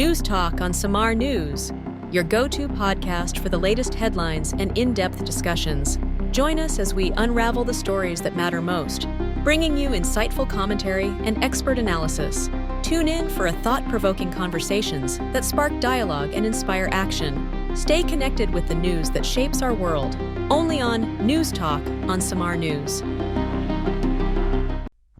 News Talk on Samar News, your go-to podcast for the latest headlines and in-depth discussions. Join us as we unravel the stories that matter most, bringing you insightful commentary and expert analysis. Tune in for thought-provoking conversations that spark dialogue and inspire action. Stay connected with the news that shapes our world, only on News Talk on Samar News.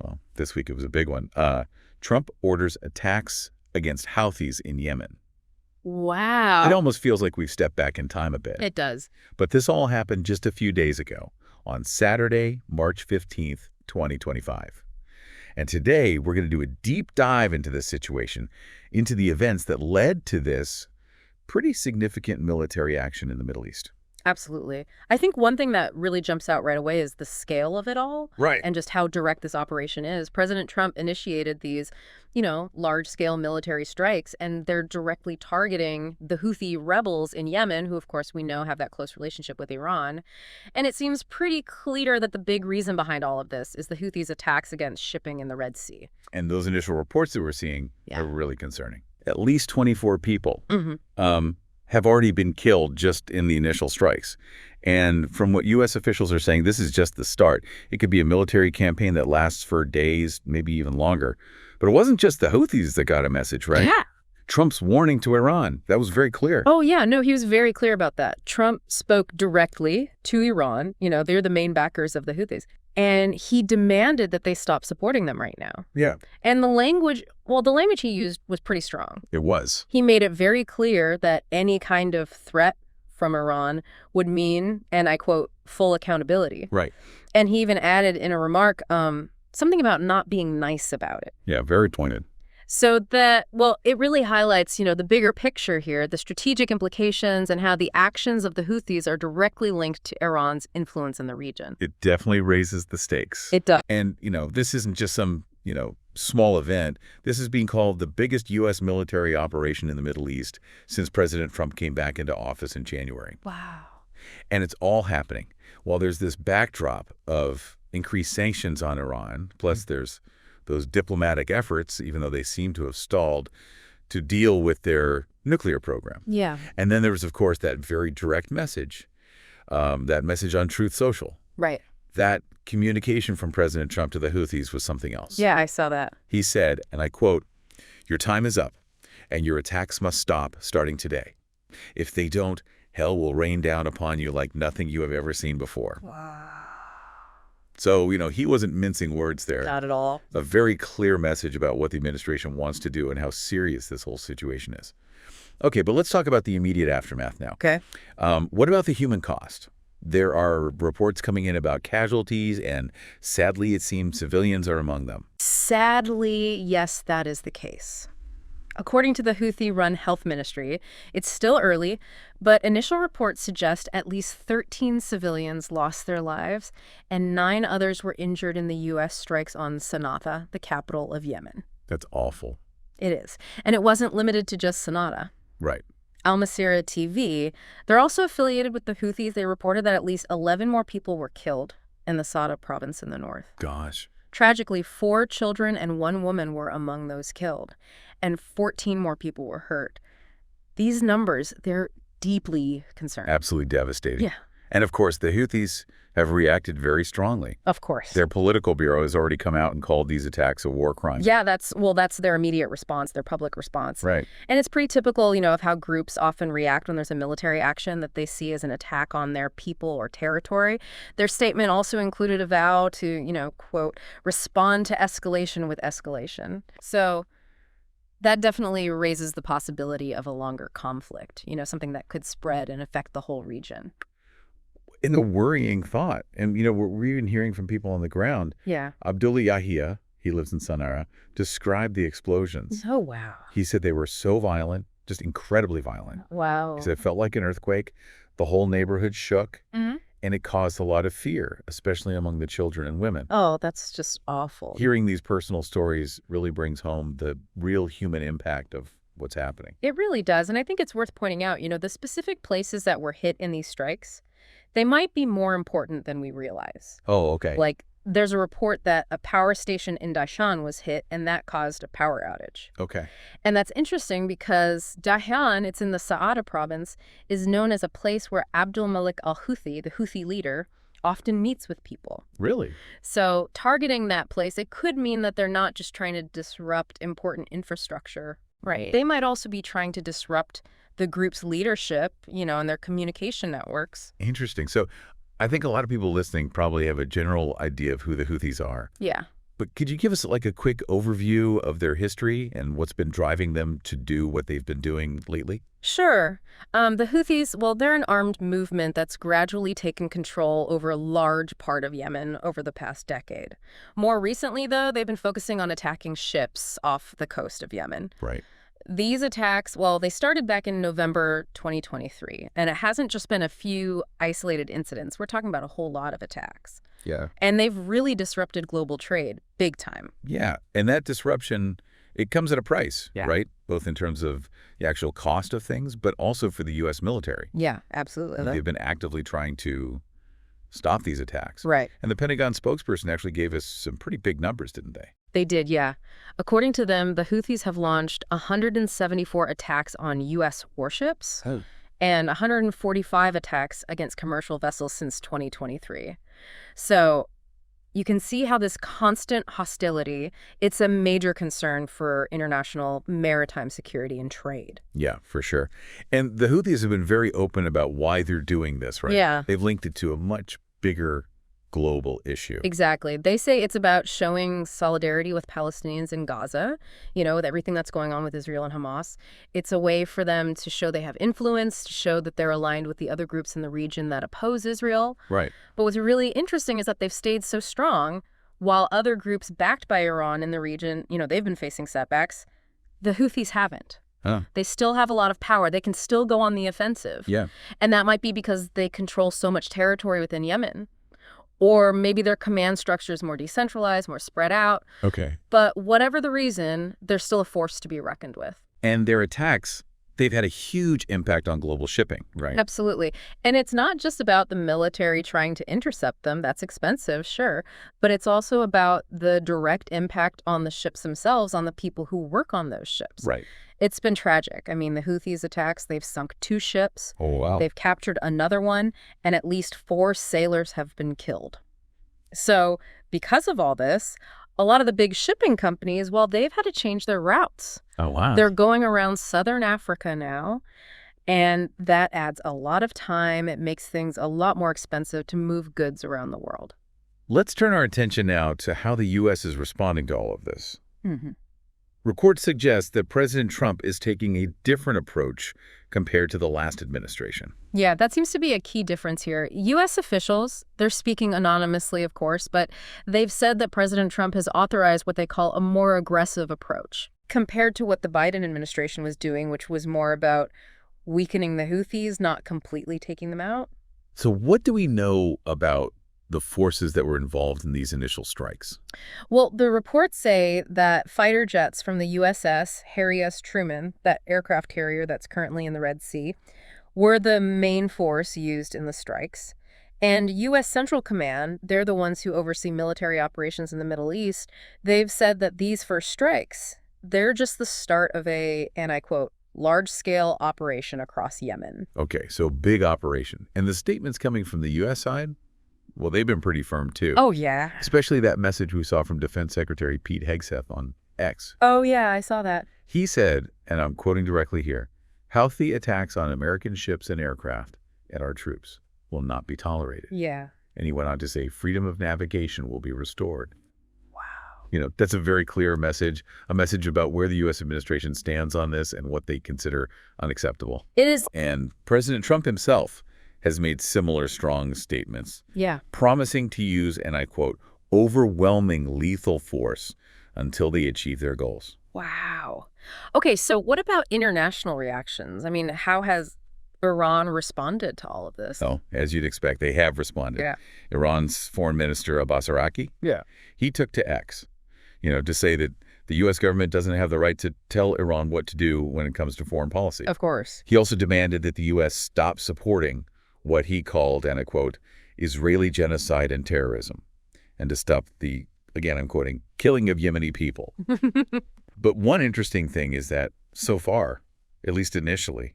Well, this week it was a big one. Trump orders attacks against Houthis in Yemen. Wow. It almost feels like we've stepped back in time a bit. It does. But this all happened just a few days ago, on Saturday, March 15th, 2025. And today, we're going to do a deep dive into this situation, into the events that led to this pretty significant military action in the Middle East. Absolutely. I think one thing that really jumps out right away is the scale of it all. Right. And just how direct this operation is. President Trump initiated these, large-scale military strikes, and they're directly targeting the Houthi rebels in Yemen, who, of course, we know have that close relationship with Iran. And it seems pretty clear that the big reason behind all of this is the Houthis' attacks against shipping in the Red Sea. And those initial reports that we're seeing are really concerning. At least 24 people have already been killed just in the initial strikes. And from what U.S. officials are saying, this is just the start. It could be a military campaign that lasts for days, maybe even longer. But it wasn't just the Houthis that got a message, right? Yeah. Trump's warning to Iran. That was very clear. Oh, yeah. No, he was very clear about that. Trump spoke directly to Iran. They're the main backers of the Houthis. And he demanded that they stop supporting them right now. Yeah. And the language he used was pretty strong. It was. He made it very clear that any kind of threat from Iran would mean, and I quote, full accountability. Right. And he even added in a remark something about not being nice about it. Yeah, very pointed. So it really highlights, the bigger picture here, the strategic implications and how the actions of the Houthis are directly linked to Iran's influence in the region. It definitely raises the stakes. It does. And, this isn't just some, small event. This is being called the biggest U.S. military operation in the Middle East since President Trump came back into office in January. Wow. And it's all happening while there's this backdrop of increased sanctions on Iran, plus there's those diplomatic efforts, even though they seem to have stalled, to deal with their nuclear program. Yeah. And then there was, of course, that very direct message, that message on Truth Social. Right. That communication from President Trump to the Houthis was something else. Yeah, I saw that. He said, and I quote, "Your time is up, and your attacks must stop starting today. If they don't, hell will rain down upon you like nothing you have ever seen before." Wow. So, he wasn't mincing words there. Not at all. A very clear message about what the administration wants to do and how serious this whole situation is. Okay, but let's talk about the immediate aftermath now. Okay. What about the human cost? There are reports coming in about casualties, and sadly, it seems civilians are among them. Sadly, yes, that is the case. According to the Houthi-run health ministry, it's still early, but initial reports suggest at least 13 civilians lost their lives, and 9 others were injured in the U.S. strikes on Sana'a, the capital of Yemen. That's awful. It is. And it wasn't limited to just Sana'a. Right. Al Masirah TV, they're also affiliated with the Houthis. They reported that at least 11 more people were killed in the Sada province in the north. Gosh. Tragically, 4 children and 1 woman were among those killed, and 14 more people were hurt. These numbers, they're deeply concerning. Absolutely devastating. Yeah. And of course, the Houthis have reacted very strongly. Of course. Their political bureau has already come out and called these attacks a war crime. Yeah, that's their immediate response, their public response. Right. And it's pretty typical, of how groups often react when there's a military action that they see as an attack on their people or territory. Their statement also included a vow to, quote, respond to escalation with escalation. So that definitely raises the possibility of a longer conflict, something that could spread and affect the whole region. In a worrying thought. And, we're even hearing from people on the ground. Yeah. Abdullah Yahia, he lives in Sana'a, described the explosions. Oh, wow. He said they were so violent, just incredibly violent. Wow. He said it felt like an earthquake. The whole neighborhood shook. Mm-hmm. And it caused a lot of fear, especially among the children and women. Oh, that's just awful. Hearing these personal stories really brings home the real human impact of what's happening. It really does. And I think it's worth pointing out, the specific places that were hit in these strikes, they might be more important than we realize. Oh, okay. Like there's a report that a power station in Daishan was hit, and that caused a power outage. Okay. And that's interesting because Daishan, it's in the Saada province, is known as a place where Abdul Malik al-Houthi, the Houthi leader, often meets with people. Really? So targeting that place, it could mean that they're not just trying to disrupt important infrastructure. Right. They might also be trying to disrupt the group's leadership, and their communication networks. Interesting. So I think a lot of people listening probably have a general idea of who the Houthis are. Yeah. But could you give us like a quick overview of their history and what's been driving them to do what they've been doing lately? Sure. The Houthis, well, they're an armed movement that's gradually taken control over a large part of Yemen over the past decade. More recently, though, they've been focusing on attacking ships off the coast of Yemen. Right. These attacks, well, they started back in November 2023, and it hasn't just been a few isolated incidents. We're talking about a whole lot of attacks. Yeah. And they've really disrupted global trade big time. Yeah. And that disruption, it comes at a price, Yeah. right? Both in terms of the actual cost of things, but also for the U.S. military. Yeah, absolutely. They've been actively trying to stop these attacks. Right. And the Pentagon spokesperson actually gave us some pretty big numbers, didn't they? They did, yeah. According to them, the Houthis have launched 174 attacks on U.S. warships and 145 attacks against commercial vessels since 2023. So you can see how this constant hostility, it's a major concern for international maritime security and trade. Yeah, for sure. And the Houthis have been very open about why they're doing this, right? Yeah. They've linked it to a much bigger global issue. Exactly. They say it's about showing solidarity with Palestinians in Gaza, with everything that's going on with Israel and Hamas. It's a way for them to show they have influence, to show that they're aligned with the other groups in the region that oppose Israel. Right. But what's really interesting is that they've stayed so strong while other groups backed by Iran in the region, they've been facing setbacks. The Houthis haven't. Huh. They still have a lot of power. They can still go on the offensive. Yeah. And that might be because they control so much territory within Yemen. Or maybe their command structure is more decentralized, more spread out. Okay. But whatever the reason, they're still a force to be reckoned with. And their attacks, they've had a huge impact on global shipping, right? Absolutely. And it's not just about the military trying to intercept them. That's expensive, sure. But it's also about the direct impact on the ships themselves, on the people who work on those ships. Right. It's been tragic. I mean, the Houthis' attacks, they've sunk 2 ships. Oh, wow. They've captured another one, and at least 4 sailors have been killed. So because of all this, a lot of the big shipping companies, well, they've had to change their routes. Oh, wow. They're going around southern Africa now, and that adds a lot of time. It makes things a lot more expensive to move goods around the world. Let's turn our attention now to how the U.S. is responding to all of this. Mm-hmm. Reports suggest that President Trump is taking a different approach compared to the last administration. Yeah, that seems to be a key difference here. U.S. officials, they're speaking anonymously, of course, but they've said that President Trump has authorized what they call a more aggressive approach compared to what the Biden administration was doing, which was more about weakening the Houthis, not completely taking them out. So what do we know about the forces that were involved in these initial strikes? Well, the reports say that fighter jets from the USS Harry S. Truman, that aircraft carrier that's currently in the Red Sea, were the main force used in the strikes. And U.S. Central Command, they're the ones who oversee military operations in the Middle East, they've said that these first strikes, they're just the start of a, and I quote, large-scale operation across Yemen. Okay, so big operation. And the statements coming from the U.S. side? Well, they've been pretty firm, too. Oh, yeah. Especially that message we saw from Defense Secretary Pete Hegseth on X. Oh, yeah, I saw that. He said, and I'm quoting directly here, "Houthi attacks on American ships and aircraft and our troops will not be tolerated." Yeah. And he went on to say, "Freedom of navigation will be restored." Wow. That's a very clear message, a message about where the U.S. administration stands on this and what they consider unacceptable. It is. And President Trump himself has made similar strong statements, promising to use, and I quote, "overwhelming lethal force until they achieve their goals." Wow. Okay, so what about international reactions? I mean, how has Iran responded to all of this? Oh, as you'd expect, they have responded. Yeah. Iran's Foreign Minister Abbas Araqi, he took to X, to say that the U.S. government doesn't have the right to tell Iran what to do when it comes to foreign policy. Of course. He also demanded that the U.S. stop supporting what he called, and I quote, "Israeli genocide and terrorism," and to stop the, again, I'm quoting, killing of Yemeni people. But one interesting thing is that so far, at least initially,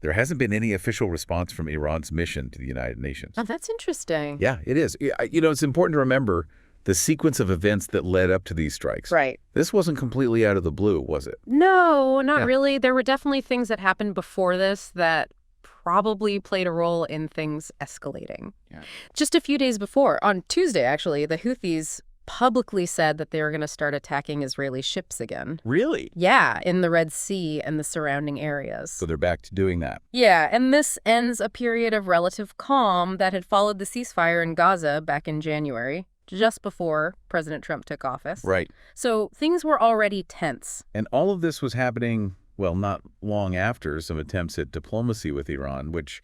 there hasn't been any official response from Iran's mission to the United Nations. Oh, that's interesting. Yeah, it is. It's important to remember the sequence of events that led up to these strikes. Right. This wasn't completely out of the blue, was it? No, not really. There were definitely things that happened before this that probably played a role in things escalating. Yeah. Just a few days before, on Tuesday, actually, the Houthis publicly said that they were going to start attacking Israeli ships again. Really? Yeah, in the Red Sea and the surrounding areas. So they're back to doing that. Yeah, and this ends a period of relative calm that had followed the ceasefire in Gaza back in January, just before President Trump took office. Right. So things were already tense. And all of this was happening, well, not long after some attempts at diplomacy with Iran, which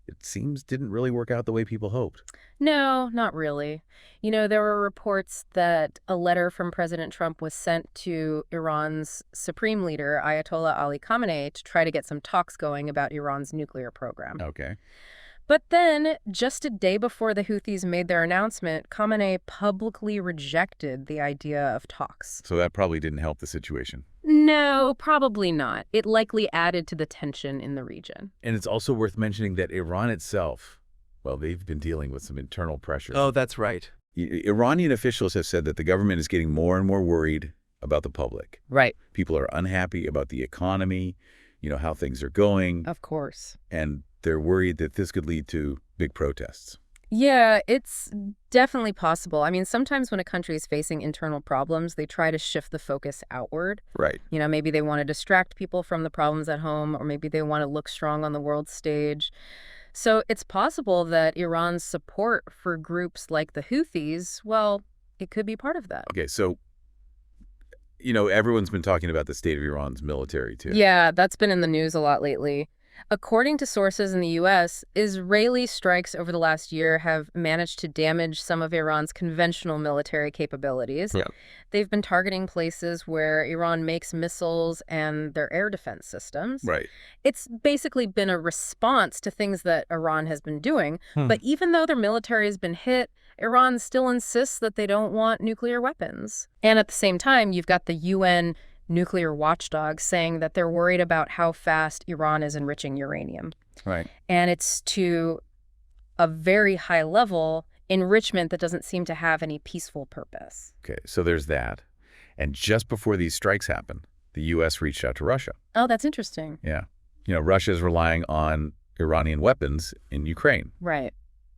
it seems didn't really work out the way people hoped. No, not really. There were reports that a letter from President Trump was sent to Iran's supreme leader, Ayatollah Ali Khamenei, to try to get some talks going about Iran's nuclear program. Okay. But then, just a day before the Houthis made their announcement, Khamenei publicly rejected the idea of talks. So that probably didn't help the situation. No, probably not. It likely added to the tension in the region. And it's also worth mentioning that Iran itself, well, they've been dealing with some internal pressures. Oh, that's right. Iranian officials have said that the government is getting more and more worried about the public. Right. People are unhappy about the economy, how things are going. Of course. And they're worried that this could lead to big protests. Yeah, it's definitely possible. I mean, sometimes when a country is facing internal problems, they try to shift the focus outward. Right. Maybe they want to distract people from the problems at home, or maybe they want to look strong on the world stage. So it's possible that Iran's support for groups like the Houthis, well, it could be part of that. Okay, so, everyone's been talking about the state of Iran's military, too. Yeah, that's been in the news a lot lately. According to sources in the U.S., Israeli strikes over the last year have managed to damage some of Iran's conventional military capabilities. Yeah. They've been targeting places where Iran makes missiles and their air defense systems. Right. It's basically been a response to things that Iran has been doing. But even though their military has been hit, Iran still insists that they don't want nuclear weapons. And at the same time, you've got the UN nuclear watchdogs saying that they're worried about how fast Iran is enriching uranium. Right. And it's to a very high level enrichment that doesn't seem to have any peaceful purpose. Okay, so there's that. And just before these strikes happened, the U.S. reached out to Russia. Oh, that's interesting. Yeah. Russia is relying on Iranian weapons in Ukraine. Right.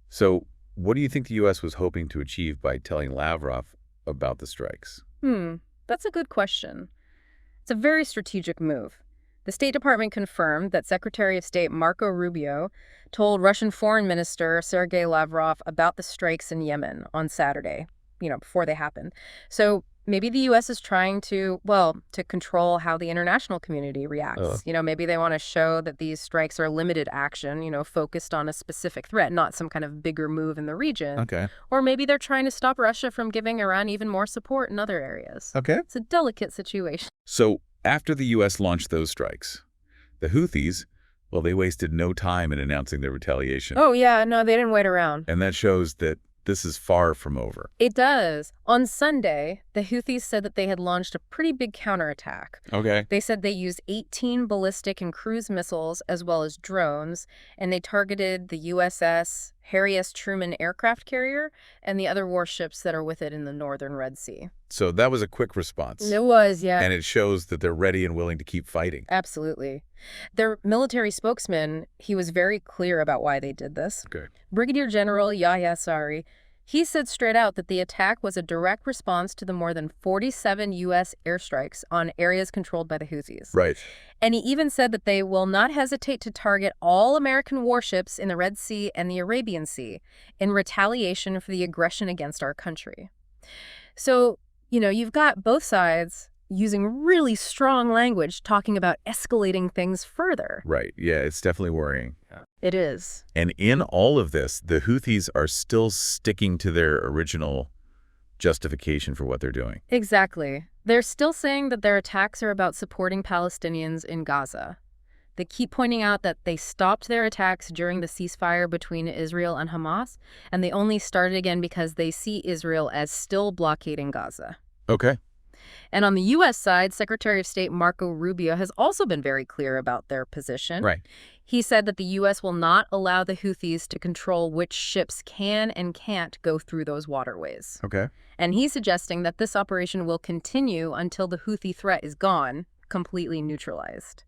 So what do you think the U.S. was hoping to achieve by telling Lavrov about the strikes? That's a good question. It's a very strategic move. The State Department confirmed that Secretary of State Marco Rubio told Russian Foreign Minister Sergei Lavrov about the strikes in Yemen on Saturday, before they happened. So maybe the U.S. is trying to control how the international community reacts. Maybe they want to show that these strikes are limited action, focused on a specific threat, not some kind of bigger move in the region. Okay. Or maybe they're trying to stop Russia from giving Iran even more support in other areas. Okay. It's a delicate situation. So after the U.S. launched those strikes, the Houthis, well, they wasted no time in announcing their retaliation. Oh, yeah. No, they didn't wait around. And that shows that this is far from over. It does. On Sunday, the Houthis said that they had launched a pretty big counterattack. Okay. They said they used 18 ballistic and cruise missiles as well as drones, and they targeted the USS Harry S. Truman aircraft carrier and the other warships that are with it in the northern Red Sea. So that was a quick response. It was, yeah. And it shows that they're ready and willing to keep fighting. Absolutely. Their military spokesman, he was very clear about why they did this. Okay. Brigadier General Yahya Sari, he said straight out that the attack was a direct response to the more than 47 U.S. airstrikes on areas controlled by the Houthis. Right. And he even said that they will not hesitate to target all American warships in the Red Sea and the Arabian Sea in retaliation for the aggression against our country. So, you've got both sides using really strong language talking about escalating things further. Right. Yeah, it's definitely worrying. It is. And in all of this, the Houthis are still sticking to their original justification for what they're doing. Exactly. They're still saying that their attacks are about supporting Palestinians in Gaza. They keep pointing out that they stopped their attacks during the ceasefire between Israel and Hamas, and they only started again because they see Israel as still blockading Gaza. Okay. And on the U.S. side, Secretary of State Marco Rubio has also been very clear about their position. Right. He said that the U.S. will not allow the Houthis to control which ships can and can't go through those waterways. Okay. And he's suggesting that this operation will continue until the Houthi threat is gone, completely neutralized.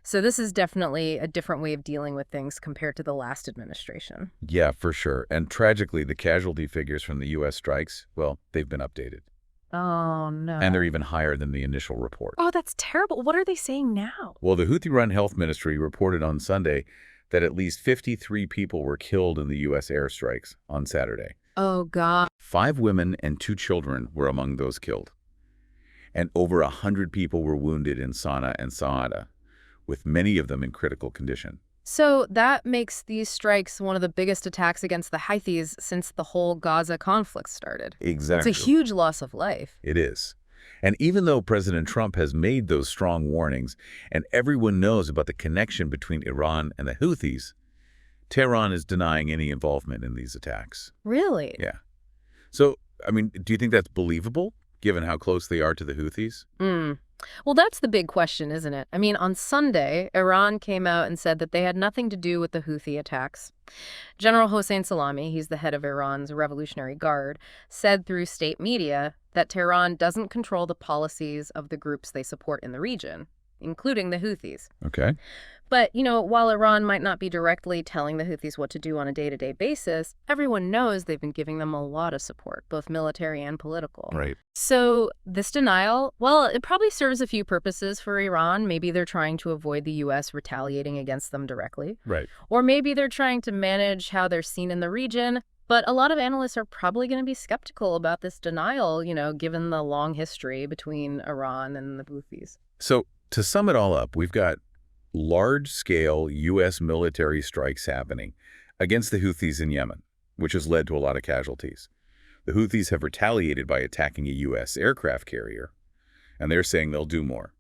So this is definitely a different way of dealing with things compared to the last administration. Yeah, for sure. And tragically, the casualty figures from the U.S. strikes, well, they've been updated. Oh, no. And they're even higher than the initial report. Oh, that's terrible. What are they saying now? Well, the Houthi-run health ministry reported on Sunday that at least 53 people were killed in the U.S. airstrikes on Saturday. Oh, God. 5 women and 2 children were among those killed. And over 100 people were wounded in Sana'a and Saada, with many of them in critical condition. So that makes these strikes one of the biggest attacks against the Houthis since the whole Gaza conflict started. Exactly. It's a huge loss of life. It is. And even though President Trump has made those strong warnings and everyone knows about the connection between Iran and the Houthis, Tehran is denying any involvement in these attacks. Really? Yeah. So, I mean, do you think that's believable, given how close they are to the Houthis? Well, that's the big question, isn't it? I mean, on Sunday, Iran came out and said that they had nothing to do with the Houthi attacks. General Hossein Salami, he's the head of Iran's Revolutionary Guard, said through state media that Tehran doesn't control the policies of the groups they support in the region, including the Houthis. Okay. But, while Iran might not be directly telling the Houthis what to do on a day-to-day basis, everyone knows they've been giving them a lot of support, both military and political. Right. So this denial, well, it probably serves a few purposes for Iran. Maybe they're trying to avoid the U.S. retaliating against them directly. Right. Or maybe they're trying to manage how they're seen in the region. But a lot of analysts are probably going to be skeptical about this denial, given the long history between Iran and the Houthis. So to sum it all up, we've got large-scale U.S. military strikes happening against the Houthis in Yemen, which has led to a lot of casualties. The Houthis have retaliated by attacking a U.S. aircraft carrier, and they're saying they'll do more.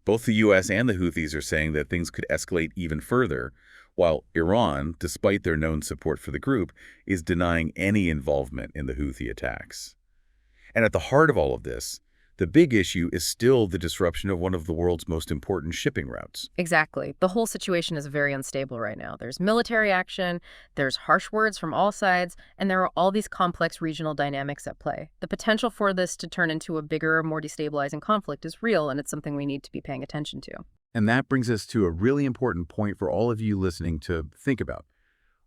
Both the U.S. and the Houthis are saying that things could escalate even further, while Iran, despite their known support for the group, is denying any involvement in the Houthi attacks. And at the heart of all of this, the big issue is still the disruption of one of the world's most important shipping routes. Exactly. The whole situation is very unstable right now. There's military action, there's harsh words from all sides, and there are all these complex regional dynamics at play. The potential for this to turn into a bigger, more destabilizing conflict is real, and it's something we need to be paying attention to. And that brings us to a really important point for all of you listening to think about.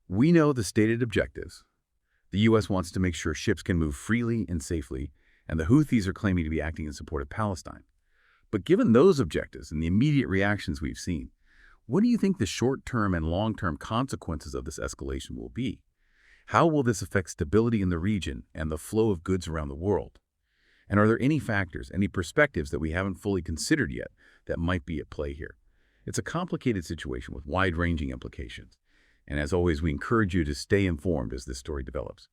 We know the stated objectives. The U.S. wants to make sure ships can move freely and safely, and the Houthis are claiming to be acting in support of Palestine. But given those objectives and the immediate reactions we've seen, what do you think the short-term and long-term consequences of this escalation will be? How will this affect stability in the region and the flow of goods around the world? And are there any factors, any perspectives that we haven't fully considered yet that might be at play here? It's a complicated situation with wide-ranging implications. And as always, we encourage you to stay informed as this story develops.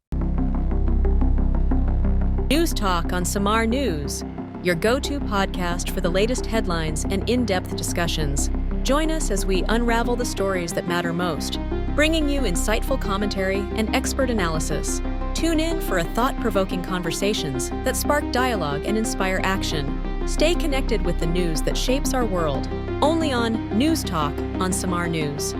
News Talk on Samar News, your go-to podcast for the latest headlines and in-depth discussions. Join us as we unravel the stories that matter most, bringing you insightful commentary and expert analysis. Tune in for thought-provoking conversations that spark dialogue and inspire action. Stay connected with the news that shapes our world, only on News Talk on Samar News.